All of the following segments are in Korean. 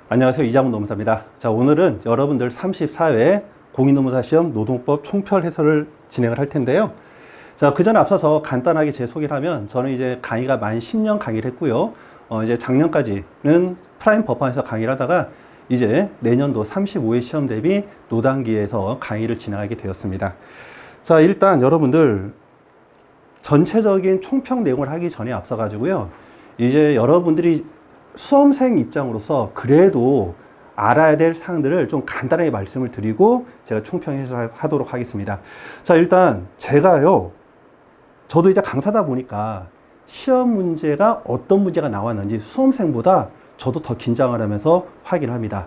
안녕하세요. 이장훈 노무사입니다. 자, 오늘은 여러분들 34회 공인노무사 시험 노동법 총별 해설을 진행을 할 텐데요. 자, 그 전에 앞서서 간단하게 제 소개를 하면 저는 이제 강의가 만 10년 강의를 했고요. 이제 작년까지는 프라임 법원에서 강의를 하다가 이제 내년도 35회 시험 대비 노단기에서 강의를 진행하게 되었습니다. 자, 일단 여러분들 전체적인 총평 내용을 하기 전에 앞서 가지고요. 이제 여러분들이 수험생 입장으로서 그래도 알아야 될 사항들을 좀 간단하게 말씀을 드리고 제가 총평 해설하도록 하겠습니다. 자, 일단 제가요, 저도 이제 강사다 보니까 시험 문제가 어떤 문제가 나왔는지 수험생보다 저도 더 긴장을 하면서 확인을 합니다.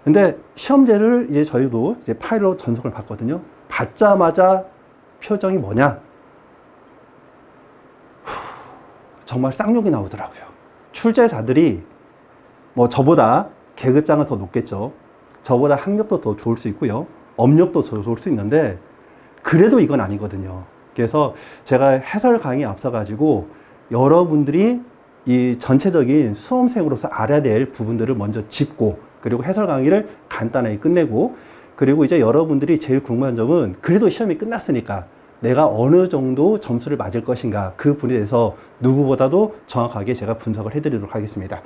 근데 시험제를 이제 저희도 이제 파일로 전송을 받거든요. 받자마자 표정이 뭐냐? 정말 쌍욕이 나오더라고요. 출제자들이 뭐 저보다 계급장은 더 높겠죠. 저보다 학력도 더 좋을 수 있고요. 업력도 더 좋을 수 있는데 그래도 이건 아니거든요. 그래서 제가 해설 강의에 앞서가지고 여러분들이 이 전체적인 수험생으로서 알아야 될 부분들을 먼저 짚고 그리고 해설 강의를 간단하게 끝내고 그리고 이제 여러분들이 제일 궁금한 점은 그래도 시험이 끝났으니까 내가 어느 정도 점수를 맞을 것인가 그 부분에 대해서 누구보다도 정확하게 제가 분석을 해드리도록 하겠습니다.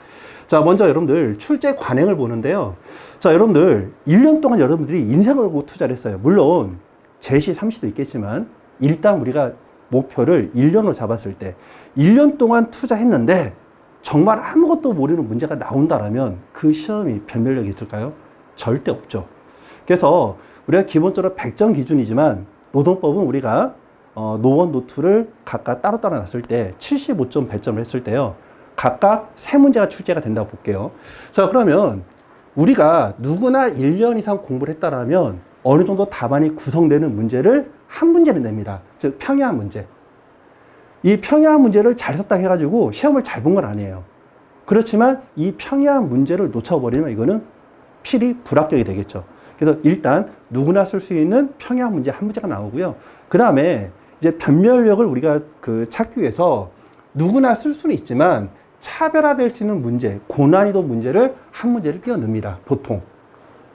자, 먼저 여러분들 출제 관행을 보는데요. 자, 여러분들 1년 동안 여러분들이 인생을 걸고 투자를 했어요. 물론 제시, 삼시도 있겠지만 일단 우리가 목표를 1년으로 잡았을 때 1년 동안 투자했는데 정말 아무것도 모르는 문제가 나온다라면 그 시험이 변별력이 있을까요? 절대 없죠. 그래서 우리가 기본적으로 100점 기준이지만 노동법은 우리가 노원, 노투를 각각 따로따로 놨을 때 75점, 100점을 했을 때요. 각각 3문제가 출제가 된다고 볼게요. 자, 그러면 우리가 누구나 1년 이상 공부를 했다라면 어느 정도 답안이 구성되는 문제를 한 문제를 냅니다. 즉 평이한 문제. 이 평이한 문제를 잘 썼다 해가지고 시험을 잘 본 건 아니에요. 그렇지만 이 평이한 문제를 놓쳐버리면 이거는 필히 불합격이 되겠죠. 그래서 일단 누구나 쓸 수 있는 평이한 문제 한 문제가 나오고요. 그 다음에 이제 변별력을 우리가 찾기 위해서 누구나 쓸 수는 있지만 차별화될 수 있는 문제, 고난이도 문제를 한 문제를 끼워 넣습니다. 보통.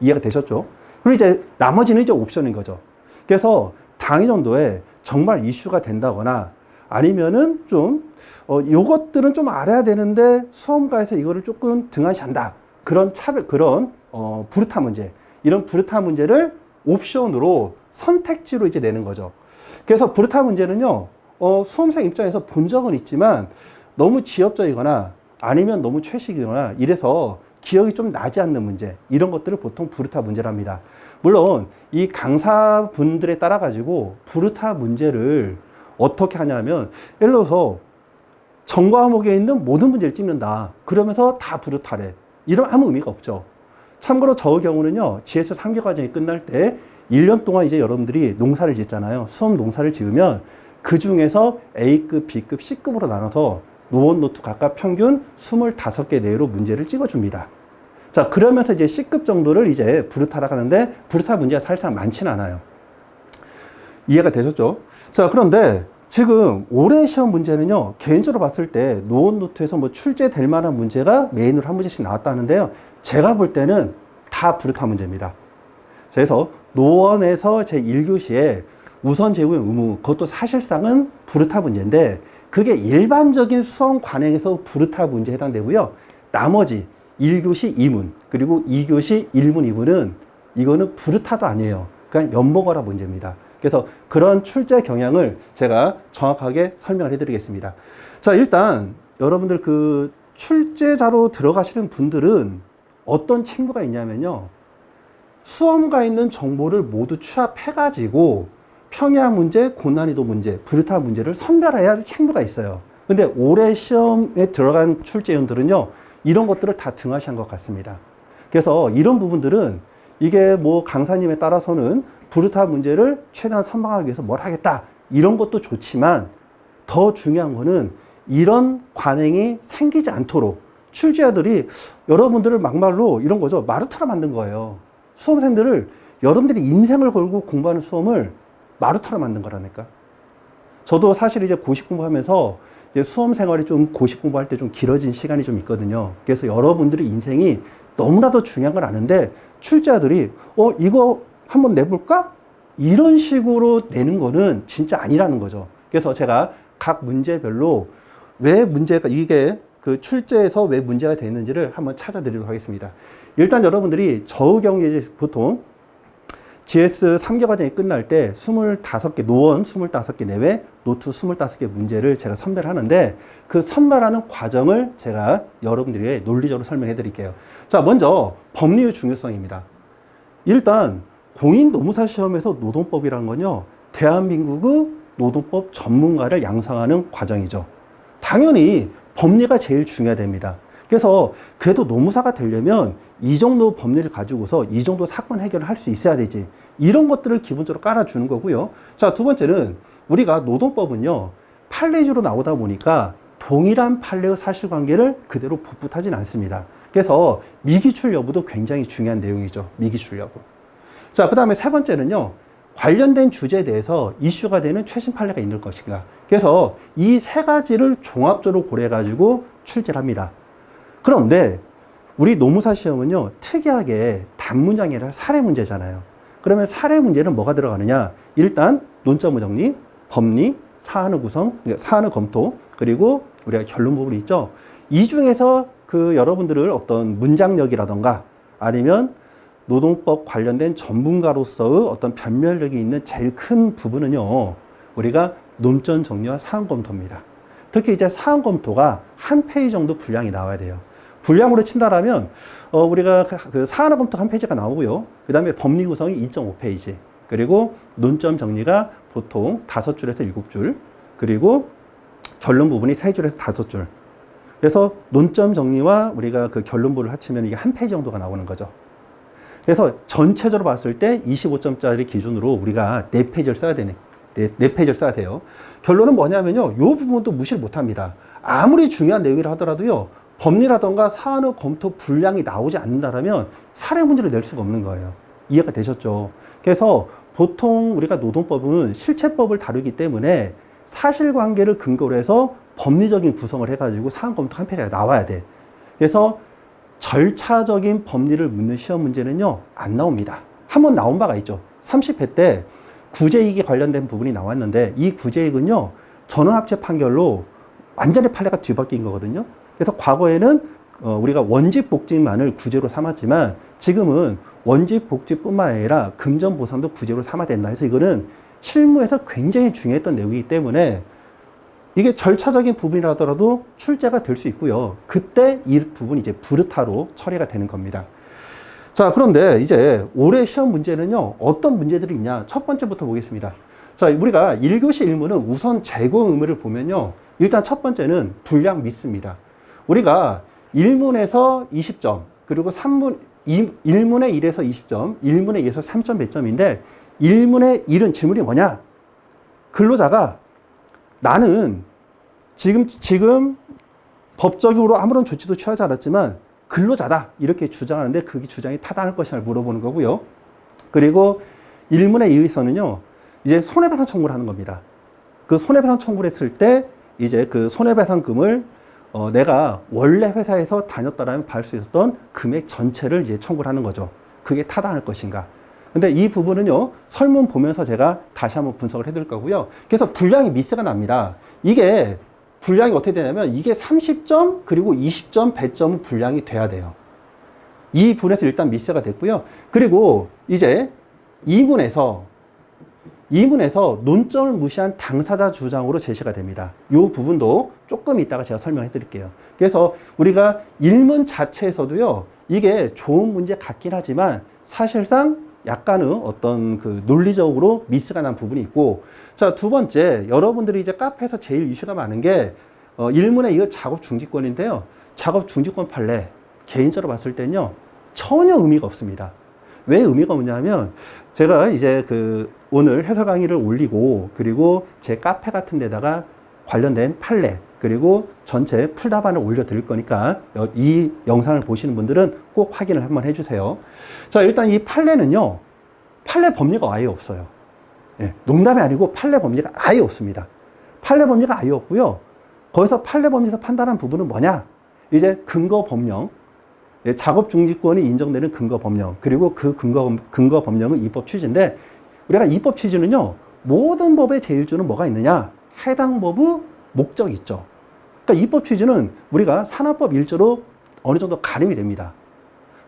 이해가 되셨죠? 그리고 이제 나머지는 이제 옵션인 거죠. 그래서 당일연도에 정말 이슈가 된다거나 아니면은 좀, 요것들은 좀 알아야 되는데 수험가에서 이거를 조금 등한시한다. 그런 부르타 문제. 이런 부르타 문제를 옵션으로 선택지로 이제 내는 거죠. 그래서 부르타 문제는요, 수험생 입장에서 본 적은 있지만 너무 지엽적이거나 아니면 너무 최식이거나 이래서 기억이 좀 나지 않는 문제, 이런 것들을 보통 부르타 문제랍니다. 물론 이 강사분들에 따라 가지고 부르타 문제를 어떻게 하냐면 예를 들어서 전 과목에 있는 모든 문제를 찍는다. 그러면서 다 부르타래. 이런 아무 의미가 없죠. 참고로 저 경우는요, GS 3개 과정이 끝날 때 1년 동안 이제 여러분들이 농사를 짓잖아요. 수험 농사를 지으면 그 중에서 A급, B급, C급으로 나눠서 노원, 노투 각각 평균 25개 내로 문제를 찍어줍니다. 자, 그러면서 이제 C급 정도를 이제 부르타라고 하는데 부르타 문제가 사실상 많지는 않아요. 이해가 되셨죠? 자, 그런데 지금 올해 시험 문제는요, 개인적으로 봤을 때 노원, 노투에서 뭐 출제될 만한 문제가 메인으로 한 문제씩 나왔다 하는데요. 제가 볼 때는 다 부르타 문제입니다. 그래서 노원에서 제 1교시에 우선 제공의 의무, 그것도 사실상은 부르타 문제인데 그게 일반적인 수험 관행에서 부르타 문제에 해당되고요. 나머지 1교시 2문, 그리고 2교시 1문, 2문은 이거는 부르타도 아니에요. 그냥 엿먹어라 문제입니다. 그래서 그런 출제 경향을 제가 정확하게 설명을 해드리겠습니다. 자, 일단 여러분들 그 출제자로 들어가시는 분들은 어떤 책무가 있냐면요. 수험가 있는 정보를 모두 취합해가지고 평이한 문제, 고난이도 문제, 부르타 문제를 선별해야 할 책무가 있어요. 근데 올해 시험에 들어간 출제위원들은요, 이런 것들을 다 등하시한 것 같습니다. 그래서 이런 부분들은 이게 뭐 강사님에 따라서는 부르타 문제를 최대한 선방하기 위해서 뭘 하겠다. 이런 것도 좋지만 더 중요한 거는 이런 관행이 생기지 않도록 출제자들이 여러분들을 막말로 이런 거죠. 마루타로 만든 거예요. 수험생들을 여러분들이 인생을 걸고 공부하는 수험을 마루타로 만든 거라니까. 저도 사실 이제 고시 공부하면서 이제 수험 생활이 좀 고시 공부할 때 좀 길어진 시간이 좀 있거든요. 그래서 여러분들의 인생이 너무나도 중요한 걸 아는데 출제자들이 이거 한번 내볼까? 이런 식으로 내는 거는 진짜 아니라는 거죠. 그래서 제가 각 문제별로 왜 문제가 이게 그 출제에서 왜 문제가 되는지를 한번 찾아드리도록 하겠습니다. 일단 여러분들이 저의 경우에 이제 보통 GS 3개 과정이 끝날 때 25개, 노원 25개 내외, 노트 25개 문제를 제가 선별하는데 그 선별하는 과정을 제가 여러분들에게 논리적으로 설명해 드릴게요. 자, 먼저 법리의 중요성입니다. 일단 공인노무사 시험에서 노동법이라는 건요, 대한민국의 노동법 전문가를 양성하는 과정이죠. 당연히 법리가 제일 중요합니다. 그래서 그래도 노무사가 되려면 이 정도 법리를 가지고서 이 정도 사건 해결을 할 수 있어야 되지. 이런 것들을 기본적으로 깔아주는 거고요. 자, 두 번째는 우리가 노동법은요, 판례주로 나오다 보니까 동일한 판례의 사실관계를 그대로 법붓하진 않습니다. 그래서 미기출 여부도 굉장히 중요한 내용이죠. 미기출 여부. 자, 그 다음에 세 번째는요, 관련된 주제에 대해서 이슈가 되는 최신 판례가 있는 것인가. 그래서 이 세 가지를 종합적으로 고려해가지고 출제를 합니다. 그런데 우리 노무사 시험은요, 특이하게 단문장이 아니라 사례 문제잖아요. 그러면 사례 문제는 뭐가 들어가느냐? 일단 논점의 정리, 법리, 사안의 구성, 사안의 검토, 그리고 우리가 결론 부분이 있죠. 이 중에서 그 여러분들을 어떤 문장력이라던가 아니면 노동법 관련된 전문가로서의 어떤 변별력이 있는 제일 큰 부분은요, 우리가 논점 정리와 사안 검토입니다. 특히 이제 사안 검토가 한 페이지 정도 분량이 나와야 돼요. 분량으로 친다라면 우리가 그 사안 검토 한 페이지가 나오고요. 그 다음에 법리 구성이 2.5페이지, 그리고 논점 정리가 보통 5줄에서 7줄, 그리고 결론 부분이 3줄에서 5줄. 그래서 논점 정리와 우리가 그 결론부를 합치면 이게 한 페이지 정도가 나오는 거죠. 그래서 전체적으로 봤을 때 25점짜리 기준으로 우리가 4페이지를 써야 되네. 4페이지를 써야 돼요. 결론은 뭐냐면요, 이 부분도 무시를 못 합니다. 아무리 중요한 내용이라 하더라도요, 법리라던가 사안의 검토 분량이 나오지 않는다면 사례 문제를 낼 수가 없는 거예요. 이해가 되셨죠? 그래서 보통 우리가 노동법은 실체법을 다루기 때문에 사실관계를 근거로 해서 법리적인 구성을 해가지고 사안 검토 한 페이지가 나와야 돼. 그래서 절차적인 법리를 묻는 시험 문제는요, 안 나옵니다. 한번 나온 바가 있죠. 30회 때 구제이익에 관련된 부분이 나왔는데 이 구제이익은요, 전원합체 판결로 완전히 판례가 뒤바뀐 거거든요. 그래서 과거에는 우리가 원집 복직만을 구제로 삼았지만 지금은 원집 복직뿐만 아니라 금전 보상도 구제로 삼아야 된다 해서 이거는 실무에서 굉장히 중요했던 내용이기 때문에 이게 절차적인 부분이라더라도 출제가 될 수 있고요. 그때 이 부분이 이제 부르타로 처리가 되는 겁니다. 자, 그런데 이제 올해 시험 문제는요, 어떤 문제들이 있냐. 첫 번째부터 보겠습니다. 자, 우리가 1교시 1문은 우선 제공 의무를 보면요, 일단 첫 번째는 분량 미스입니다. 우리가 1문에서 20점, 그리고 1문에 1에서 20점, 1문에 2에서 3점 배점인데 1문에 1은 질문이 뭐냐? 근로자가 나는 지금 법적으로 아무런 조치도 취하지 않았지만 근로자다 이렇게 주장하는데 그 주장이 타당할 것이냐 물어보는 거고요. 그리고 1문에 2에서는요, 이제 손해배상 청구를 하는 겁니다. 그 손해배상 청구를 했을 때 이제 그 손해배상금을 내가 원래 회사에서 다녔다라면 받을 수 있었던 금액 전체를 이제 청구를 하는 거죠. 그게 타당할 것인가. 근데 이 부분은요, 설문 보면서 제가 다시 한번 분석을 해드릴 거고요. 그래서 분량이 미스가 납니다. 이게 분량이 어떻게 되냐면 이게 30점 그리고 20점 배점은 분량이 돼야 돼요. 이 부분에서 일단 미스가 됐고요. 그리고 이제 2문에서 논점을 무시한 당사자 주장으로 제시가 됩니다. 이 부분도 조금 이따가 제가 설명해 드릴게요. 그래서 우리가 1문 자체에서도요, 이게 좋은 문제 같긴 하지만 사실상 약간의 어떤 그 논리적으로 미스가 난 부분이 있고, 자, 두 번째, 여러분들이 이제 카페에서 제일 이슈가 많은 게 1문에 이거 작업 중지권인데요. 작업 중지권 판례, 개인적으로 봤을 때는요, 전혀 의미가 없습니다. 왜 의미가 없냐면 제가 이제 그 오늘 해설 강의를 올리고 그리고 제 카페 같은 데다가 관련된 판례 그리고 전체 풀답안을 올려드릴 거니까 이 영상을 보시는 분들은 꼭 확인을 한번 해주세요. 자, 일단 이 판례는요, 판례 법리가 아예 없어요. 예, 농담이 아니고 판례 법리가 아예 없습니다. 판례 법리가 아예 없고요. 거기서 판례 법리에서 판단한 부분은 뭐냐? 이제 근거 법령, 예, 작업 중지권이 인정되는 근거 법령, 그리고 그 근거 법령은 입법 취지인데, 우리가 입법 취지는요, 모든 법의 제1조는 뭐가 있느냐? 해당 법의 목적이 있죠. 그러니까 입법 취지는 우리가 산업법 1조로 어느 정도 가름이 됩니다.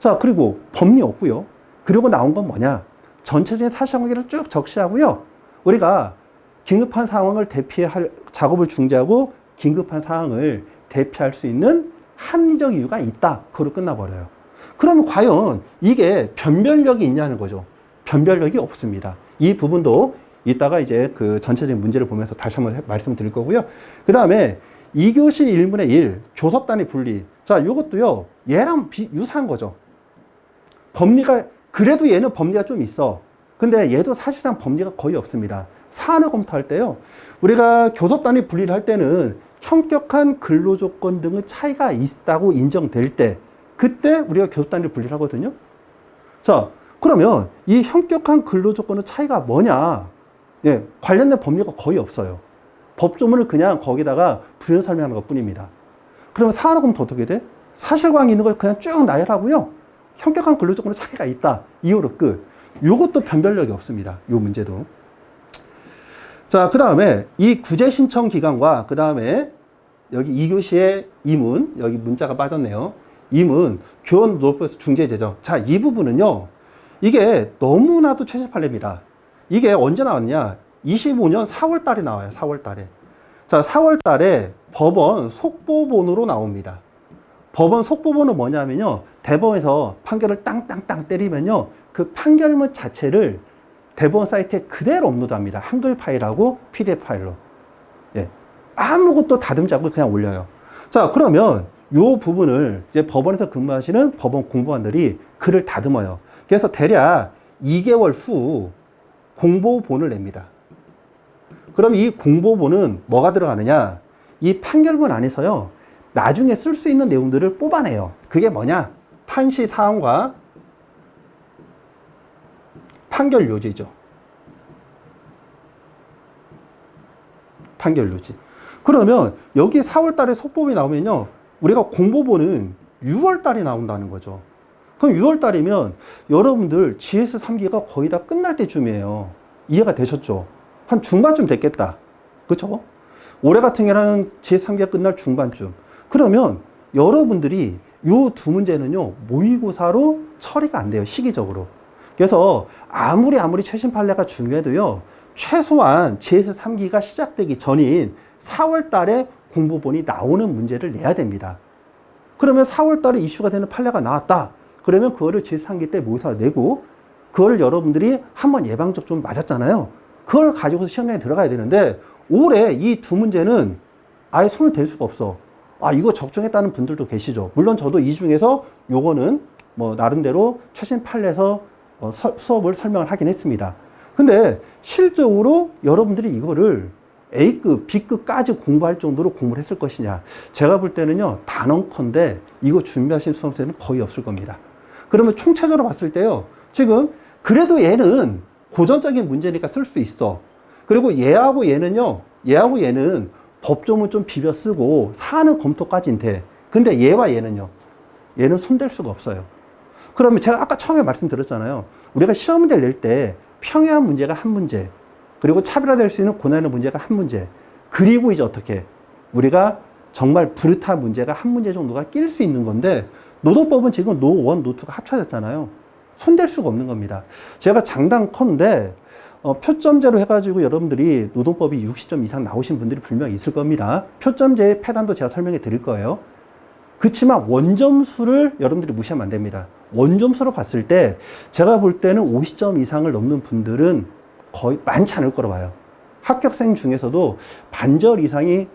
자, 그리고 법리 없고요. 그리고 나온 건 뭐냐? 전체적인 사실관계를 쭉 적시하고요. 우리가 긴급한 상황을 대피할, 작업을 중지하고 긴급한 상황을 대피할 수 있는 합리적 이유가 있다. 그걸로 끝나버려요. 그러면 과연 이게 변별력이 있냐는 거죠. 변별력이 없습니다. 이 부분도 이따가 이제 그 전체적인 문제를 보면서 다시 한번 말씀드릴 거고요. 그 다음에 2교시 1문의 1, 교섭 단위 분리. 자, 요것도요, 얘랑 유사한 거죠. 법리가, 그래도 얘는 법리가 좀 있어. 근데 얘도 사실상 법리가 거의 없습니다. 사안을 검토할 때요, 우리가 교섭 단위 분리를 할 때는 현격한 근로조건 등의 차이가 있다고 인정될 때, 그때 우리가 교섭 단위 분리를 하거든요. 자, 그러면 이 현격한 근로조건의 차이가 뭐냐? 예, 관련된 법리가 거의 없어요. 법조문을 그냥 거기다가 부연 설명하는 것 뿐입니다. 그러면 사안을 검토 어떻게 돼? 사실관계 있는 걸 그냥 쭉 나열하고요. 현격한 근로조건의 차이가 있다. 이유로 끝. 요것도 변별력이 없습니다. 요 문제도. 자, 그 다음에 이 구제 신청 기간과 그 다음에 여기 2교시의 이문, 여기 문자가 빠졌네요. 이문, 교원 노동법에서 중재제정. 자, 이 부분은요, 이게 너무나도 최신 판례입니다. 이게 언제 나왔냐? 25년 4월 달에 나와요. 4월 달에. 자, 4월 달에 법원 속보본으로 나옵니다. 법원 속보본은 뭐냐면요, 대법원에서 판결을 땅땅땅 때리면요, 그 판결문 자체를 대법원 사이트에 그대로 업로드합니다. 한글 파일하고 PDF 파일로. 예. 아무것도 다듬지 않고 그냥 올려요. 자, 그러면 요 부분을 이제 법원에서 근무하시는 법원 공무원들이 글을 다듬어요. 그래서 대략 2개월 후 공보본을 냅니다. 그럼 이 공보본은 뭐가 들어가느냐? 이 판결문 안에서요, 나중에 쓸 수 있는 내용들을 뽑아내요. 그게 뭐냐? 판시 사항과 판결 요지죠. 판결 요지. 그러면 여기 4월 달에 속법이 나오면요, 우리가 공보본은 6월 달에 나온다는 거죠. 그럼 6월 달이면 여러분들 GS 3기가 거의 다 끝날 때쯤이에요. 이해가 되셨죠? 한 중반쯤 됐겠다. 그렇죠? 올해 같은 경우는 GS 3기가 끝날 중반쯤. 그러면 여러분들이 요 두 문제는요, 모의고사로 처리가 안 돼요. 시기적으로. 그래서 아무리 최신 판례가 중요해도요, 최소한 GS 3기가 시작되기 전인 4월 달에 공보본이 나오는 문제를 내야 됩니다. 그러면 4월 달에 이슈가 되는 판례가 나왔다. 그러면 그거를 GS 3기 때 모의고사 내고, 그거를 여러분들이 한번 예방적 좀 맞았잖아요. 그걸 가지고서 시험장에 들어가야 되는데, 올해 이 두 문제는 아예 손을 댈 수가 없어. 아, 이거 적중했다는 분들도 계시죠. 물론 저도 이 중에서 요거는 뭐 나름대로 최신 판례에서 수업을 설명을 하긴 했습니다. 근데 실적으로 여러분들이 이거를 A급, B급까지 공부할 정도로 공부를 했을 것이냐. 제가 볼 때는요, 단언컨대 이거 준비하신 수험생은 거의 없을 겁니다. 그러면 총체적으로 봤을 때요, 지금 그래도 얘는 고전적인 문제니까 쓸 수 있어. 그리고 얘하고 얘는 법조문 좀 비벼 쓰고 사안은 검토까지는 돼. 근데 얘와 얘는요, 얘는 손댈 수가 없어요. 그러면 제가 아까 처음에 말씀드렸잖아요. 우리가 시험 문제를 낼 때 평이한 문제가 한 문제, 그리고 차별화될 수 있는 고난의 문제가 한 문제, 그리고 이제 어떻게 우리가 정말 브루트한 문제가 한 문제 정도가 낄 수 있는 건데, 노동법은 지금 노1, 노2가 합쳐졌잖아요. 손댈 수가 없는 겁니다. 제가 장담컨대 표점제로 해가지고 여러분들이 노동법이 60점 이상 나오신 분들이 분명히 있을 겁니다. 표점제의 패단도 제가 설명해 드릴 거예요. 그렇지만 원점수를 여러분들이 무시하면 안 됩니다. 원점수로 봤을 때 제가 볼 때는 50점 이상을 넘는 분들은 거의 많지 않을 거라고 봐요. 합격생 중에서도 반절 이상이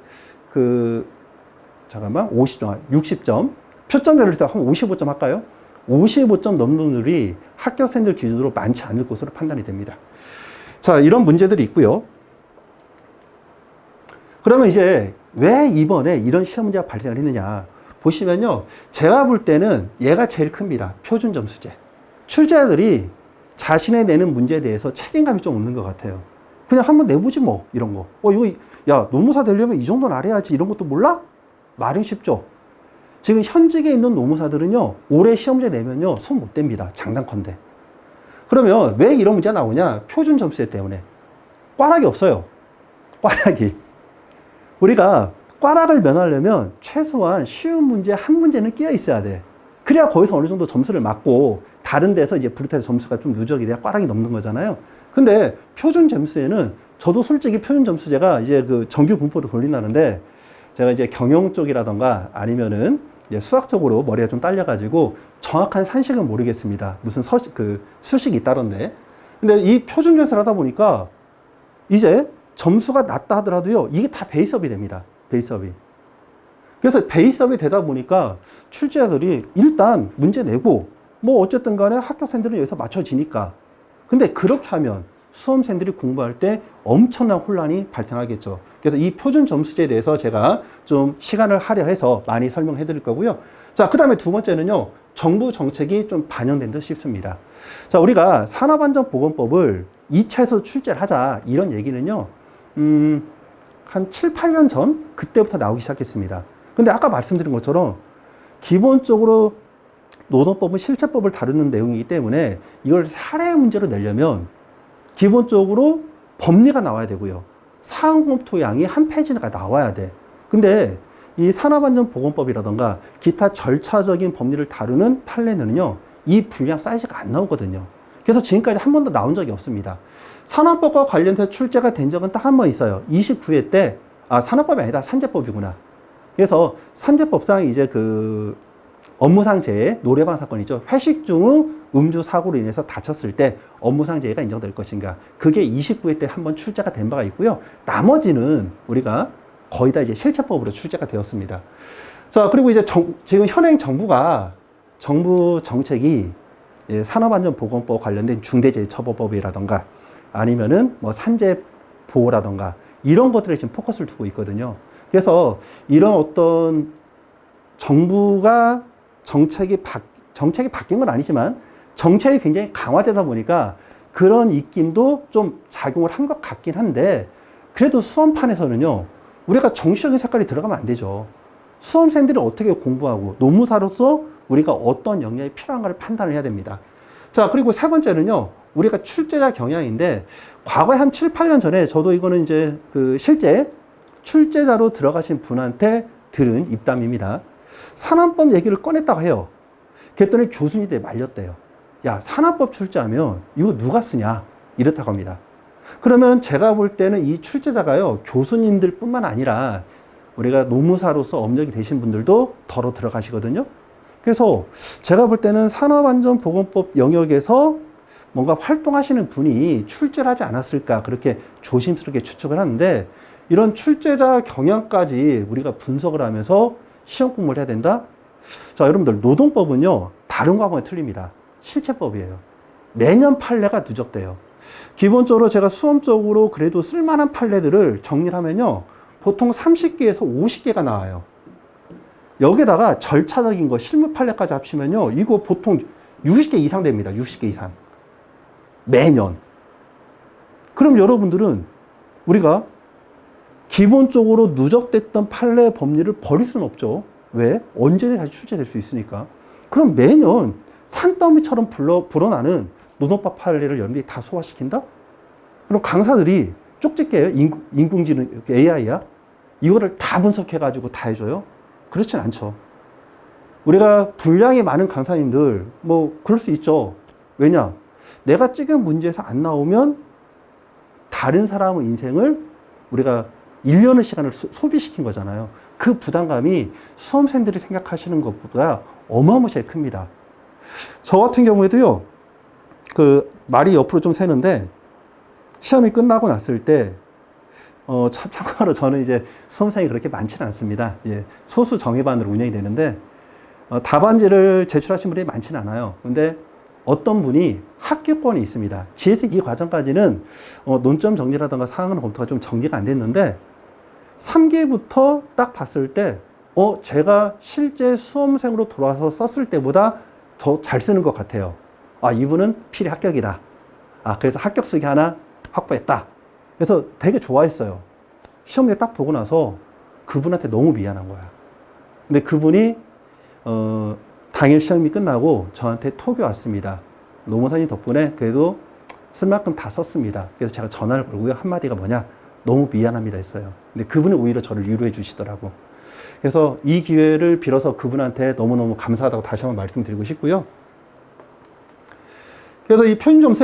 60점. 표점제로 해서 한 55점 할까요? 55점 넘는 분들이 합격생들 기준으로 많지 않을 것으로 판단이 됩니다. 자, 이런 문제들이 있고요. 그러면 이제 왜 이번에 이런 시험 문제가 발생을 했느냐. 보시면요, 제가 볼 때는 얘가 제일 큽니다. 표준점수제. 출제자들이 자신의 내는 문제에 대해서 책임감이 좀 없는 것 같아요. 그냥 한번 내보지 뭐, 이런 거. 이거, 야, 노무사 되려면 이 정도는 알아야지. 이런 것도 몰라? 말은 쉽죠. 지금 현직에 있는 노무사들은요, 올해 시험제 내면요, 손 못 댑니다. 장단컨대. 그러면 왜 이런 문제가 나오냐? 표준 점수제 때문에. 꽈락이 없어요. 꽈락이. 우리가 꽈락을 면하려면 최소한 쉬운 문제 한 문제는 끼어 있어야 돼. 그래야 거기서 어느 정도 점수를 맞고 다른 데서 이제 비롯해서 점수가 좀 누적이 돼야 꽈락이 넘는 거잖아요. 근데 표준 점수제는 저도 솔직히 표준 점수제가 이제 그 정규 분포로 돌린다는데 제가 이제 경영 쪽이라던가 아니면은 이제 수학 쪽으로 머리가 좀 딸려가지고 정확한 산식은 모르겠습니다. 무슨 수식이 있다던데. 근데 이 표준 점수를 하다 보니까 이제 점수가 낮다 하더라도요, 이게 다 베이스업이 됩니다. 베이스업이. 그래서 베이스업이 되다 보니까 출제자들이 일단 문제 내고 뭐 어쨌든 간에 합격생들은 여기서 맞춰지니까. 근데 그렇게 하면 수험생들이 공부할 때 엄청난 혼란이 발생하겠죠. 그래서 이 표준 점수제에 대해서 제가 좀 시간을 할애해서 많이 설명해 드릴 거고요. 자, 그 다음에 두 번째는요, 정부 정책이 좀 반영된 듯 싶습니다. 자, 우리가 산업안전보건법을 2차에서 출제를 하자, 이런 얘기는요, 한 7, 8년 전, 그때부터 나오기 시작했습니다. 근데 아까 말씀드린 것처럼, 기본적으로 노동법은 실체법을 다루는 내용이기 때문에 이걸 사례 문제로 내려면 기본적으로 법리가 나와야 되고요. 사항검토량이 한 페이지가 나와야 돼. 근데 이 산업안전보건법이라던가 기타 절차적인 법리를 다루는 판례는요, 이 분량 사이즈가 안 나오거든요. 그래서 지금까지 한 번도 나온 적이 없습니다. 산업법과 관련해서 출제가 된 적은 딱 한 번 있어요. 29회 때, 산업법이 아니다. 산재법이구나. 그래서 산재법상 이제 그 업무상재해 노래방 사건이죠. 회식 중 음주 사고로 인해서 다쳤을 때 업무상재해가 인정될 것인가. 그게 29회 때 한번 출제가 된 바가 있고요. 나머지는 우리가 거의 다 이제 실체법으로 출제가 되었습니다. 자, 그리고 이제 지금 현행 정부 정책이 산업안전보건법 관련된 중대재해처벌법이라던가 아니면은 뭐 산재보호라던가 이런 것들에 지금 포커스를 두고 있거든요. 그래서 이런 어떤 정부가 정책이 바뀐 건 아니지만 정책이 굉장히 강화되다 보니까 그런 입김도 좀 작용을 한 것 같긴 한데 그래도 수험판에서는요, 우리가 정치적인 색깔이 들어가면 안 되죠. 수험생들이 어떻게 공부하고 노무사로서 우리가 어떤 역량이 필요한가를 판단을 해야 됩니다. 자, 그리고 세 번째는요, 우리가 출제자 경향인데 과거에 한 7, 8년 전에 저도 이거는 이제 그 실제 출제자로 들어가신 분한테 들은 입담입니다. 산업법 얘기를 꺼냈다고 해요. 그랬더니 교수님들이 말렸대요. 야, 산업법 출제하면 이거 누가 쓰냐? 이렇다고 합니다. 그러면 제가 볼 때는 이 출제자가요, 교수님들 뿐만 아니라 우리가 노무사로서 업력이 되신 분들도 덜어 들어가시거든요. 그래서 제가 볼 때는 산업안전보건법 영역에서 뭔가 활동하시는 분이 출제를 하지 않았을까, 그렇게 조심스럽게 추측을 하는데, 이런 출제자 경향까지 우리가 분석을 하면서 시험 공부를 해야 된다? 자, 여러분들, 노동법은요, 다른 과목에 틀립니다. 실체법이에요. 매년 판례가 누적돼요. 기본적으로 제가 수험적으로 그래도 쓸만한 판례들을 정리를 하면요, 보통 30개에서 50개가 나와요. 여기다가 절차적인 거, 실무 판례까지 합치면요, 이거 보통 60개 이상 됩니다. 60개 이상. 매년. 그럼 여러분들은 우리가 기본적으로 누적됐던 판례 법리를 버릴 수는 없죠. 왜? 언제든 다시 출제될 수 있으니까. 그럼 매년 산더미처럼 불어나는 노동법 판례를 여러분들이 다 소화시킨다? 그럼 강사들이 쪽집게예요? 인공지능 AI야? 이거를 다 분석해가지고 다 해줘요? 그렇진 않죠. 우리가 분량이 많은 강사님들, 뭐, 그럴 수 있죠. 왜냐? 내가 찍은 문제에서 안 나오면 다른 사람의 인생을 우리가 1년의 시간을 소비시킨 거잖아요. 그 부담감이 수험생들이 생각하시는 것보다 어마무시하게 큽니다. 저 같은 경우에도요, 그 말이 옆으로 좀 새는데, 시험이 끝나고 났을 때, 참고로 저는 이제 수험생이 그렇게 많지는 않습니다. 예, 소수 정예반으로 운영이 되는데, 답안지를 제출하신 분이 많지는 않아요. 근데 어떤 분이 합격권이 있습니다. GS 이 과정까지는 논점 정리라든가 사항은 검토가 좀 정리가 안 됐는데 3기부터 딱 봤을 때 제가 실제 수험생으로 돌아와서 썼을 때보다 더 잘 쓰는 것 같아요. 이분은 필히 합격이다. 그래서 합격 수기 하나 확보했다. 그래서 되게 좋아했어요. 시험지 딱 보고 나서 그분한테 너무 미안한 거야. 근데 그분이 당일 시험이 끝나고 저한테 톡이 왔습니다. 노무사님 덕분에 그래도 쓸 만큼 다 썼습니다. 그래서 제가 전화를 걸고요. 한마디가 뭐냐? 너무 미안합니다 했어요. 근데 그분이 오히려 저를 위로해 주시더라고. 그래서 이 기회를 빌어서 그분한테 너무너무 감사하다고 다시 한번 말씀드리고 싶고요. 그래서 이 표준 점수